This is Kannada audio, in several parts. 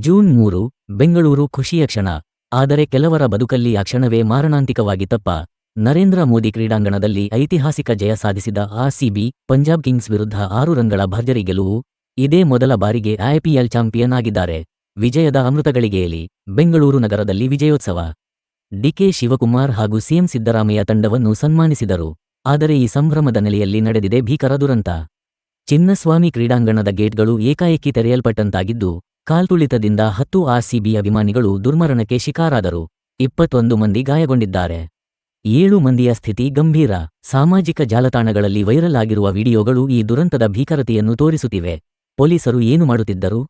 ಜೂನ್ 3 ಬೆಂಗಳೂರು ಖುಷಿಯ ಕ್ಷಣ. ಆದರೆ ಕೆಲವರ ಬದುಕಲ್ಲಿ ಆ ಕ್ಷಣವೇ ಮಾರಣಾಂತಿಕವಾಗಿತ್ತಪ್ಪ. ನರೇಂದ್ರ ಮೋದಿ ಕ್ರೀಡಾಂಗಣದಲ್ಲಿ ಐತಿಹಾಸಿಕ ಜಯ ಸಾಧಿಸಿದ ಆರ್ಸಿಬಿ ಪಂಜಾಬ್ ಕಿಂಗ್ಸ್ ವಿರುದ್ಧ 6 ರನ್ಗಳ ಭರ್ಜರಿ ಗೆಲುವು. ಇದೇ ಮೊದಲ ಬಾರಿಗೆ ಐಪಿಎಲ್ ಚಾಂಪಿಯನ್ ಆಗಿದ್ದಾರೆ. ವಿಜಯದ ಅಮೃತಗಳಿಗೆಯಲ್ಲಿ ಬೆಂಗಳೂರು ನಗರದಲ್ಲಿ ವಿಜಯೋತ್ಸವ. ಡಿಕೆ ಶಿವಕುಮಾರ್ ಹಾಗೂ ಸಿಎಂ ಸಿದ್ದರಾಮಯ್ಯ ತಂಡವನ್ನು ಸನ್ಮಾನಿಸಿದರು. ಆದರೆ ಈ ಸಂಭ್ರಮದ ನೆಲೆಯಲ್ಲಿ ನಡೆದಿದೆ ಭೀಕರ ದುರಂತ. ಚಿನ್ನಸ್ವಾಮಿ ಕ್ರೀಡಾಂಗಣದ ಗೇಟ್ಗಳು ಏಕಾಏಕಿ ತೆರೆಯಲ್ಪಟ್ಟಂತಾಗಿದ್ದು, ಕಾಲ್ತುಳಿತದಿಂದ 10 ಆರ್ಸಿಬಿ ಅಭಿಮಾನಿಗಳು ದುರ್ಮರಣಕ್ಕೆ ಶಿಕಾರಾದರು. 21 ಮಂದಿ ಗಾಯಗೊಂಡಿದ್ದಾರೆ. 7 ಮಂದಿಯ ಸ್ಥಿತಿ ಗಂಭೀರ. ಸಾಮಾಜಿಕ ಜಾಲತಾಣಗಳಲ್ಲಿ ವೈರಲ್ ಆಗಿರುವ ವಿಡಿಯೋಗಳು ಈ ದುರಂತದ ಭೀಕರತೆಯನ್ನು ತೋರಿಸುತ್ತಿವೆ. ಪೊಲೀಸರು ಏನು ಮಾಡುತ್ತಿದ್ದರು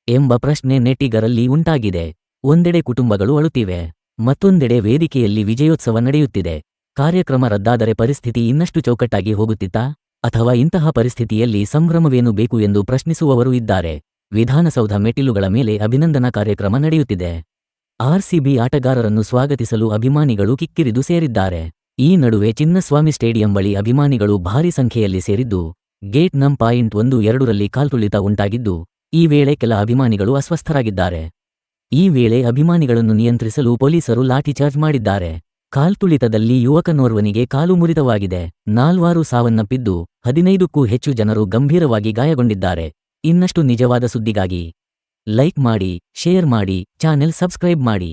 ಎಂಬ ಪ್ರಶ್ನೆ ನೆಟ್ಟಿಗರಲ್ಲಿ ಉಂಟಾಗಿದೆ. ಒಂದೆಡೆ ಕುಟುಂಬಗಳು ಅಳುತ್ತಿವೆ, ಮತ್ತೊಂದೆಡೆ ವೇದಿಕೆಯಲ್ಲಿ ವಿಜಯೋತ್ಸವ ನಡೆಯುತ್ತಿದೆ. ಕಾರ್ಯಕ್ರಮ ರದ್ದಾದರೆ ಪರಿಸ್ಥಿತಿ ಇನ್ನಷ್ಟು ಚೌಕಟ್ಟಾಗಿ ಹೋಗುತ್ತಿತ್ತಾ, ಅಥವಾ ಇಂತಹ ಪರಿಸ್ಥಿತಿಯಲ್ಲಿ ಸಂಭ್ರಮವೇನು ಬೇಕು ಎಂದು ಪ್ರಶ್ನಿಸುವವರು ಇದ್ದಾರೆ. ವಿಧಾನಸೌಧ ಮೆಟ್ಟಿಲುಗಳ ಮೇಲೆ ಅಭಿನಂದನಾ ಕಾರ್ಯಕ್ರಮ ನಡೆಯುತ್ತಿದೆ. ಆರ್ಸಿಬಿ ಆಟಗಾರರನ್ನು ಸ್ವಾಗತಿಸಲು ಅಭಿಮಾನಿಗಳು ಕಿಕ್ಕಿರಿದು ಸೇರಿದ್ದಾರೆ. ಈ ನಡುವೆ ಚಿನ್ನಸ್ವಾಮಿ ಸ್ಟೇಡಿಯಂ ಬಳಿ ಅಭಿಮಾನಿಗಳು ಭಾರೀ ಸಂಖ್ಯೆಯಲ್ಲಿ ಸೇರಿದ್ದು, ಗೇಟ್ ನಂ. 12ರಲ್ಲಿ ಕಾಲ್ತುಳಿತ ಉಂಟಾಗಿದ್ದು, ಈ ವೇಳೆ ಕೆಲ ಅಭಿಮಾನಿಗಳು ಅಸ್ವಸ್ಥರಾಗಿದ್ದಾರೆ. ಈ ವೇಳೆ ಅಭಿಮಾನಿಗಳನ್ನು ನಿಯಂತ್ರಿಸಲು ಪೊಲೀಸರು ಲಾಠಿಚಾರ್ಜ್ ಮಾಡಿದ್ದಾರೆ. ಕಾಲ್ತುಳಿತದಲ್ಲಿ ಯುವಕನೋರ್ವನಿಗೆ ಕಾಲು ಮುರಿತವಾಗಿದೆ. 4 ಸಾವನ್ನಪ್ಪಿದ್ದು, 15ಕ್ಕೂ ಹೆಚ್ಚು ಜನರು ಗಂಭೀರವಾಗಿ ಗಾಯಗೊಂಡಿದ್ದಾರೆ. ಇನ್ನಷ್ಟು ನಿಜವಾದ ಸುದ್ದಿಗಾಗಿ ಲೈಕ್ ಮಾಡಿ, ಶೇರ್ ಮಾಡಿ, ಚಾನೆಲ್ ಸಬ್ಸ್ಕ್ರೈಬ್ ಮಾಡಿ.